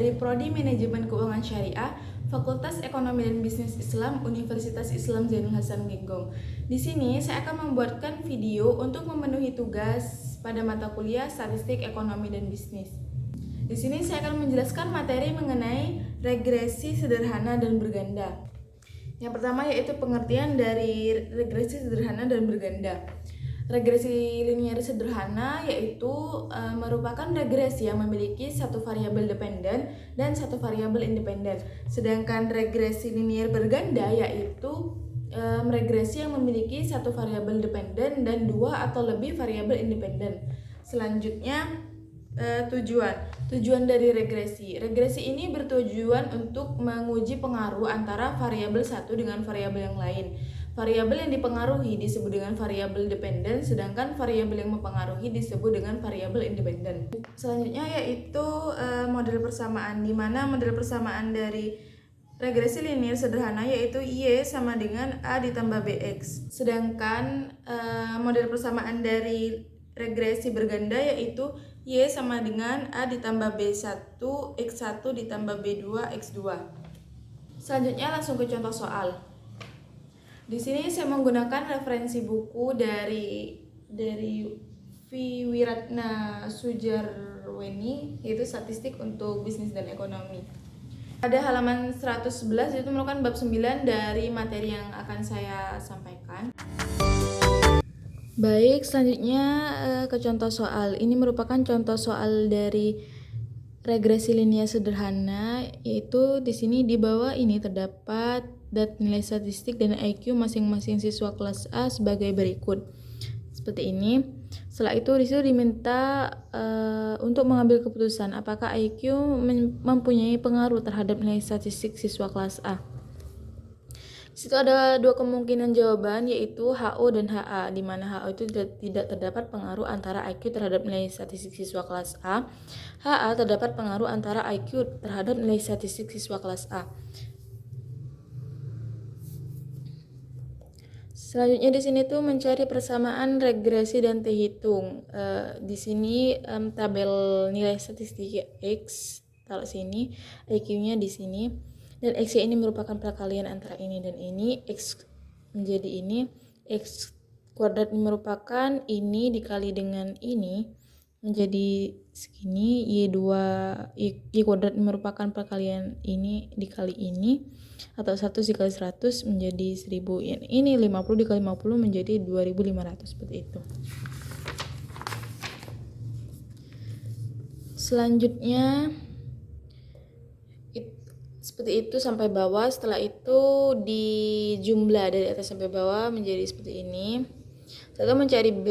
dari Prodi Manajemen Keuangan Syariah, Fakultas Ekonomi dan Bisnis Islam, Universitas Islam Zainul Hasan Genggong. Di sini saya akan membuatkan video untuk memenuhi tugas pada mata kuliah Statistik Ekonomi dan Bisnis. Di sini saya akan menjelaskan materi mengenai regresi sederhana dan berganda. Yang pertama yaitu pengertian dari regresi sederhana dan berganda. Regresi linier sederhana yaitu merupakan regresi yang memiliki satu variabel dependen dan satu variabel independen. Sedangkan regresi linier berganda yaitu regresi yang memiliki satu variabel dependen dan dua atau lebih variabel independen. Selanjutnya tujuan dari regresi. Regresi ini bertujuan untuk menguji pengaruh antara variabel satu dengan variabel yang lain. Variabel yang dipengaruhi disebut dengan variabel dependen, sedangkan variabel yang mempengaruhi disebut dengan variabel independen. Selanjutnya yaitu model persamaan, di mana model persamaan dari regresi linier sederhana yaitu Y sama dengan A ditambah BX. Sedangkan model persamaan dari regresi berganda yaitu Y sama dengan A ditambah B1, X1 ditambah B2, X2. Selanjutnya langsung ke contoh soal. Di sini saya menggunakan referensi buku dari V. Wiratna Sujarweni, yaitu Statistik untuk Bisnis dan Ekonomi. Pada halaman 111 itu merupakan bab 9 dari materi yang akan saya sampaikan. Baik, selanjutnya ke contoh soal. Ini merupakan contoh soal dari regresi linear sederhana, yaitu di sini di bawah ini terdapat nilai statistik dan IQ masing-masing siswa kelas A sebagai berikut. Seperti ini. Setelah itu disitu diminta untuk mengambil keputusan apakah IQ mempunyai pengaruh terhadap nilai statistik siswa kelas A. Di situ ada dua kemungkinan jawaban yaitu HO dan HA, di mana HO itu tidak terdapat pengaruh antara IQ terhadap nilai statistik siswa kelas A. HA terdapat pengaruh antara IQ terhadap nilai statistik siswa kelas A. Selanjutnya di sini tuh mencari persamaan regresi dan T-hitung. Di sini tabel nilai statistik X taruh sini, IQ-nya di sini, dan X ini merupakan perkalian antara ini dan ini. X menjadi ini, X kuadrat merupakan ini dikali dengan ini menjadi segini, Y kuadrat merupakan perkalian ini dikali ini, atau 1 dikali 100 menjadi 1000. Ini 50 dikali 50 menjadi 2500, seperti itu. Selanjutnya seperti itu sampai bawah. Setelah itu dijumlah dari atas sampai bawah menjadi seperti ini. Setelah itu mencari B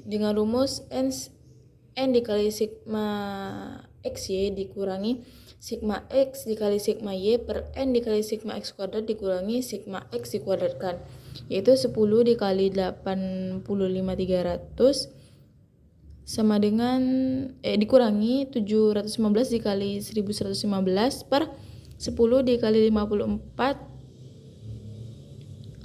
dengan rumus N dikali sigma XY dikurangi sigma X dikali sigma Y per N dikali sigma X kuadrat dikurangi sigma X dikuadratkan, yaitu 10 dikali 85.300 sama dengan dikurangi 715 dikali 1115 per 10 dikali 54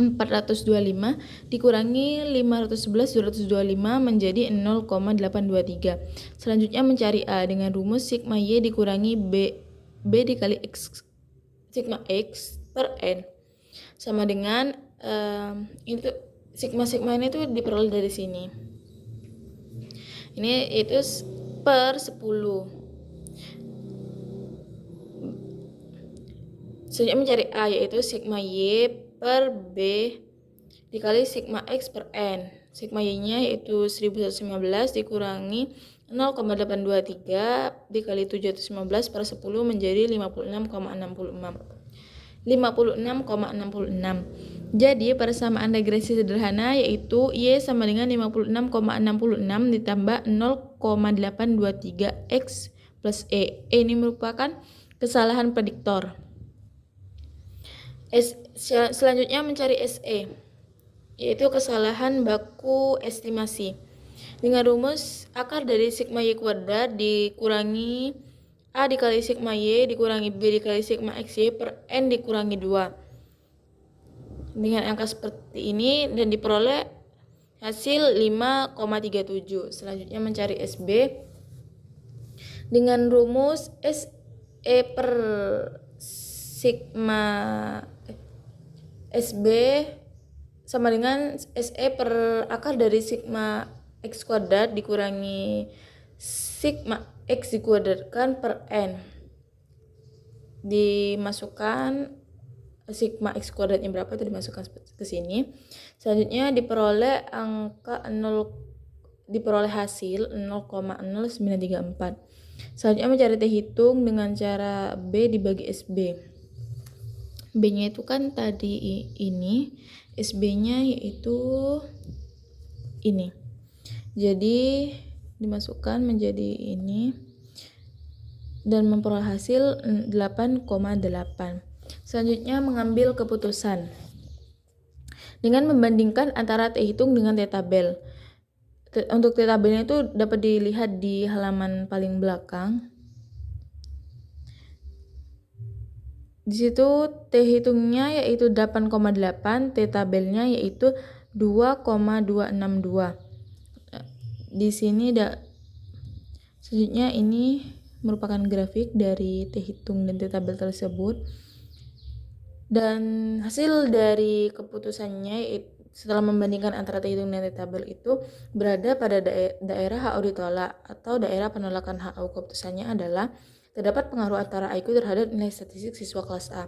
425 dikurangi 511 225 menjadi 0,823. Selanjutnya mencari A dengan rumus sigma Y dikurangi B dikali X sigma X per N sama dengan itu sigma ini tuh diperoleh dari sini. Ini itu per 10. Selanjutnya mencari A yaitu sigma Y per B dikali sigma X per N. Sigma Y-nya yaitu 1115 dikurangi 0,823 dikali 715 per 10 menjadi 56,66. Jadi persamaan regresi sederhana yaitu Y sama dengan 56,66 ditambah 0,823 X plus E. Ini merupakan kesalahan prediktor. Selanjutnya mencari SE, yaitu kesalahan baku estimasi. Dengan rumus akar dari sigma Y kuadrat dikurangi A dikali sigma Y dikurangi B dikali sigma XY per N dikurangi 2. Dengan angka seperti ini dan diperoleh hasil 5,37. Selanjutnya mencari SB dengan rumus E per sigma SB sama dengan SE per akar dari sigma X kuadrat dikurangi sigma X dikuadratkan per N. Dimasukkan sigma X kuadratnya berapa itu dimasukkan ke sini. Selanjutnya diperoleh hasil 0,0934. Selanjutnya mencari T hitung dengan cara B dibagi SB. B-nya itu kan tadi ini, SB-nya yaitu ini. Jadi dimasukkan menjadi ini dan memperoleh hasil 8,8. Selanjutnya mengambil keputusan dengan membandingkan antara T hitung dengan T tabel. Untuk T tabelnya itu dapat dilihat di halaman paling belakang. Di situ T hitungnya yaitu 8,8, T tabelnya yaitu 2,262. Di sini selanjutnya ini merupakan grafik dari T hitung dan T tabel tersebut. Dan hasil dari keputusannya setelah membandingkan antara T hitung dan T tabel itu berada pada daerah HO ditolak atau daerah penolakan HO. Keputusannya adalah terdapat pengaruh antara IQ terhadap nilai statistik siswa kelas A.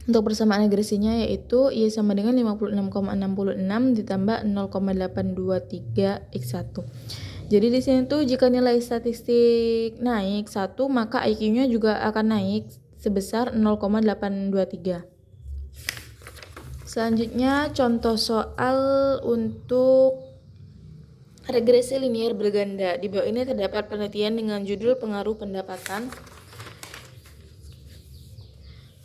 Untuk persamaan agresinya yaitu Y sama dengan 56,66 ditambah 0,823 X1. Jadi di sini tuh jika nilai statistik naik 1, maka IQ-nya juga akan naik sebesar 0,823. Selanjutnya contoh soal untuk regresi linier berganda. Di bawah ini terdapat penelitian dengan judul pengaruh pendapatan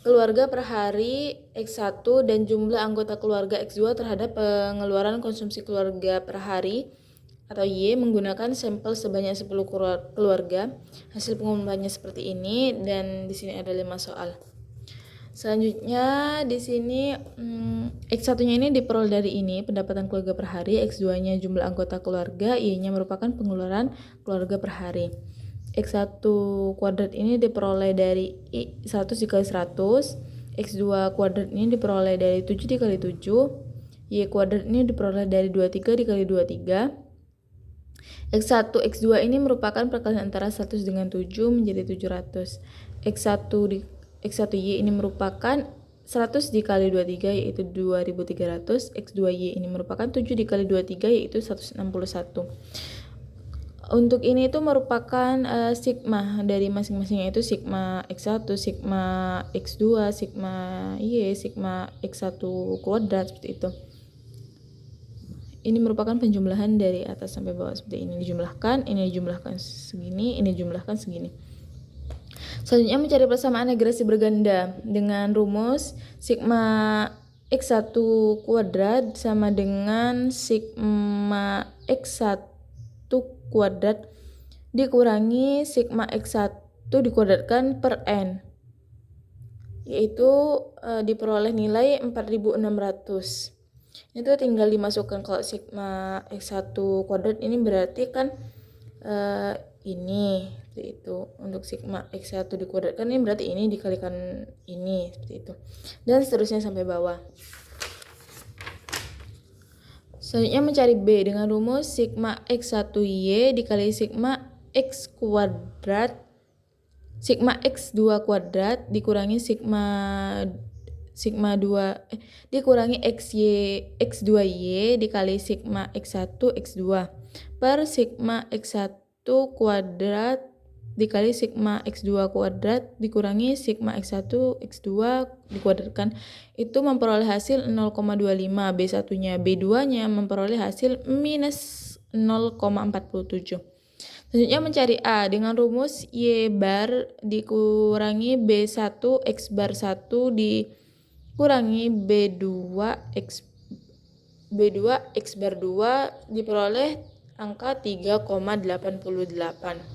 keluarga per hari X1 dan jumlah anggota keluarga X2 terhadap pengeluaran konsumsi keluarga per hari atau Y menggunakan sampel sebanyak 10 keluarga. Hasil pengumpulannya seperti ini dan di sini ada 5 soal. Selanjutnya di sini X1-nya ini diperoleh dari ini pendapatan keluarga per hari, X2-nya jumlah anggota keluarga, Y-nya merupakan pengeluaran keluarga per hari. X1 kuadrat ini diperoleh dari 100 dikali 100, X2 kuadrat ini diperoleh dari 7 dikali 7, Y kuadrat ini diperoleh dari 23 dikali 23. X1, X2 ini merupakan perkalian antara 100 dengan 7 menjadi 700. X1Y ini merupakan 100 dikali 23 yaitu 2300. X2Y ini merupakan 7 dikali 23 yaitu 161. Untuk ini itu merupakan sigma dari masing-masingnya itu sigma X1, sigma X2, sigma Y, sigma X1 kuadrat seperti itu. Ini merupakan penjumlahan dari atas sampai bawah seperti ini dijumlahkan segini, ini dijumlahkan segini. Selanjutnya mencari persamaan regresi berganda dengan rumus sigma X1 kuadrat sama dengan sigma X1 kuadrat dikurangi sigma X1 dikuadratkan per N, yaitu diperoleh nilai 4600. Itu tinggal dimasukkan. Kalau sigma X1 kuadrat ini berarti kan ini seperti itu. Untuk sigma X1 dikuadratkan ini berarti ini dikalikan ini seperti itu. Dan seterusnya sampai bawah. Selanjutnya mencari B dengan rumus sigma X1Y dikali sigma X kuadrat sigma X2 kuadrat dikurangi dikurangi X2Y dikali sigma X1 X2 per sigma X1 kuadrat dikali sigma X2 kuadrat dikurangi sigma X1 X2 dikuadratkan itu memperoleh hasil 0,25. B1-nya, B2-nya memperoleh hasil minus 0,47. Selanjutnya mencari A dengan rumus Y bar dikurangi B1 X bar 1 dikurangi B2 X bar 2 diperoleh angka 3,88.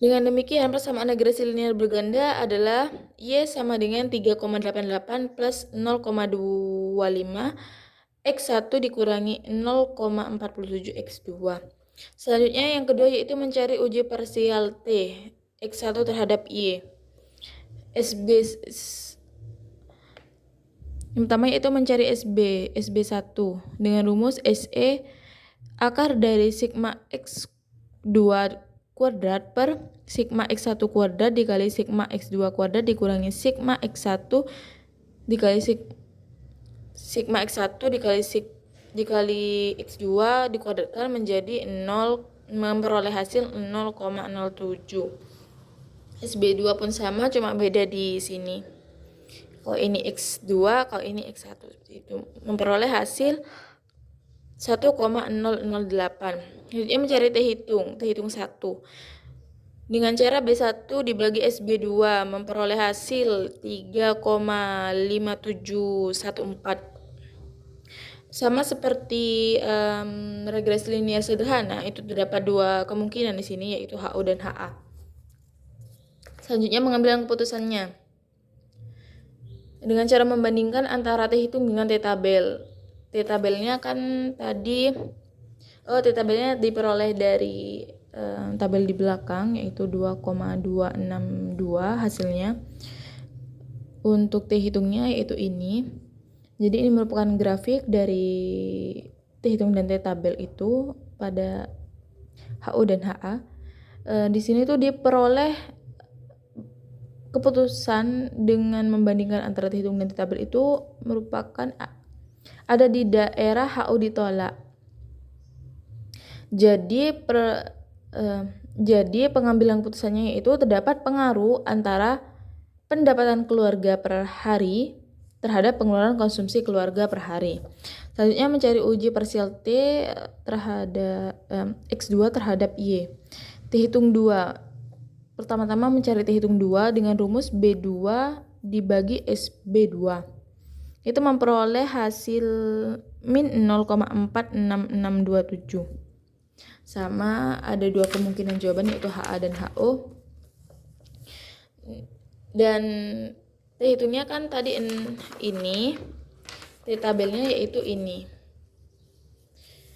Dengan demikian persamaan regresi linear berganda adalah Y sama dengan 3,88 plus 0,25 X1 dikurangi 0,47 X2. Selanjutnya yang kedua yaitu mencari uji parsial T X1 terhadap Y. Yang pertama yaitu mencari SB1 dengan rumus SE akar dari sigma X2 kuadrat per sigma X1 kuadrat dikali sigma X2 kuadrat dikurangi sigma X1 dikali sigma X1 dikali X2 dikuadratkan menjadi 0, memperoleh hasil 0,07. SB2 pun sama, cuma beda di sini. Kalau ini X2, kalau ini X1 seperti itu. Memperoleh hasil 1,008. Selanjutnya mencari T hitung 1. Dengan cara B1 dibagi SB2 memperoleh hasil 3,5714. Sama seperti regresi linear sederhana, itu terdapat dua kemungkinan di sini yaitu HO dan HA. Selanjutnya mengambil keputusannya dengan cara membandingkan antara T hitung dengan T tabel. T tabelnya kan tadi T tabelnya diperoleh dari tabel di belakang yaitu 2,262 hasilnya. Untuk T hitungnya yaitu ini. Jadi ini merupakan grafik dari T hitung dan T tabel itu pada HO dan HA. Di sini tuh diperoleh keputusan dengan membandingkan antara T hitung dan T tabel itu merupakan ada di daerah HO ditolak. Jadi pengambilan keputusannya yaitu terdapat pengaruh antara pendapatan keluarga per hari terhadap pengeluaran konsumsi keluarga per hari. Selanjutnya mencari uji parsial T terhadap X2 terhadap Y. T hitung 2. Pertama-tama mencari T hitung 2 dengan rumus B2 dibagi SB2. Itu memperoleh hasil min 0,46627. Sama ada dua kemungkinan jawaban yaitu HA dan HO. Dan T hitungnya kan tadi ini, T tabelnya yaitu ini.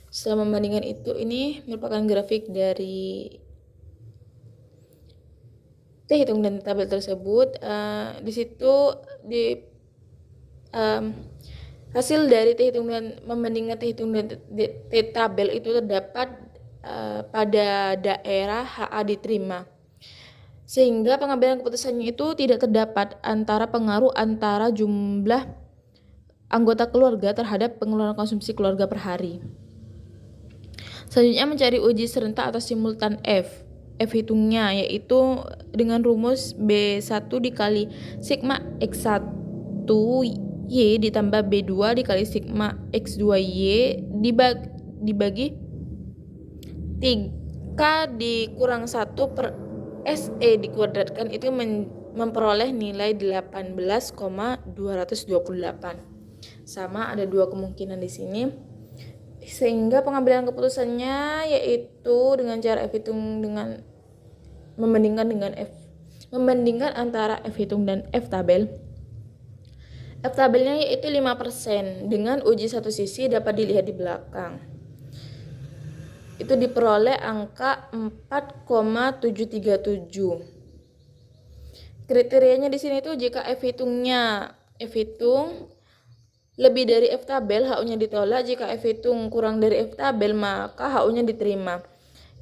Setelah membandingkan itu, ini merupakan grafik dari T hitung dan tabel tersebut. Di situ hasil dari T hitung dan membandingkan T hitung dan T tabel itu terdapat pada daerah HA diterima, sehingga pengambilan keputusannya itu tidak terdapat antara pengaruh antara jumlah anggota keluarga terhadap pengeluaran konsumsi keluarga per hari. Selanjutnya mencari uji serentak atau simultan F hitungnya yaitu dengan rumus B1 dikali sigma X1 Y ditambah B2 dikali sigma X2 Y dibagi 3 dikurang 1 per SE dikuadratkan itu memperoleh nilai 18,228. Sama ada dua kemungkinan di sini. Sehingga pengambilan keputusannya yaitu dengan cara F hitung dengan membandingkan antara F hitung dan F tabel. F tabelnya yaitu 5% dengan uji satu sisi dapat dilihat di belakang. Itu diperoleh angka 4,737. Kriterianya di sini tuh jika F hitung lebih dari F tabel, HU-nya ditolak. Jika F hitung kurang dari F tabel, maka HU-nya diterima.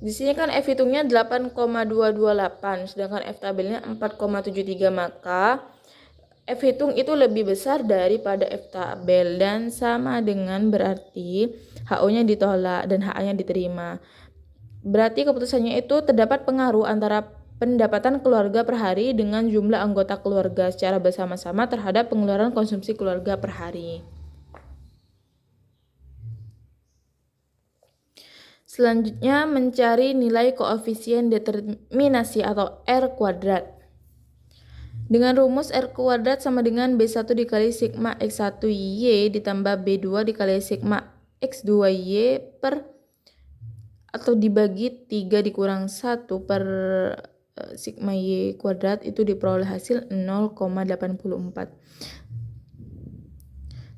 Di sini kan F hitungnya 8,228, sedangkan F tabelnya 4,73, maka F hitung itu lebih besar daripada F tabel dan sama dengan berarti HU-nya ditolak dan HA-nya diterima. Berarti keputusannya itu terdapat pengaruh antara pendapatan keluarga per hari dengan jumlah anggota keluarga secara bersama-sama terhadap pengeluaran konsumsi keluarga per hari. Selanjutnya mencari nilai koefisien determinasi atau R kuadrat. Dengan rumus R kuadrat sama dengan B1 dikali sigma X1Y ditambah B2 dikali sigma X2Y atau dibagi 3 dikurang 1 per sigma Y kuadrat itu diperoleh hasil 0,84.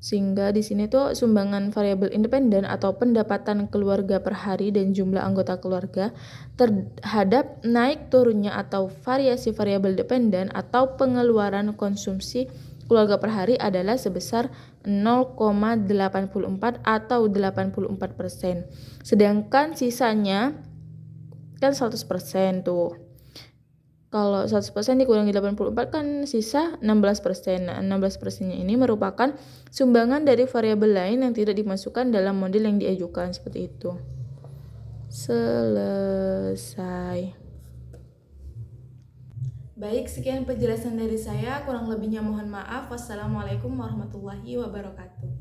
Sehingga di sini tuh sumbangan variabel independen atau pendapatan keluarga per hari dan jumlah anggota keluarga terhadap naik turunnya atau variasi variabel dependen atau pengeluaran konsumsi keluarga per hari adalah sebesar 0,84 atau 84%. Sedangkan sisanya kan 100% tuh. Kalau 100% dikurangi 84 kan sisa 16%. Nah, 16%-nya ini merupakan sumbangan dari variabel lain yang tidak dimasukkan dalam model yang diajukan, seperti itu. Selesai. Baik, sekian penjelasan dari saya. Kurang lebihnya mohon maaf. Wassalamualaikum warahmatullahi wabarakatuh.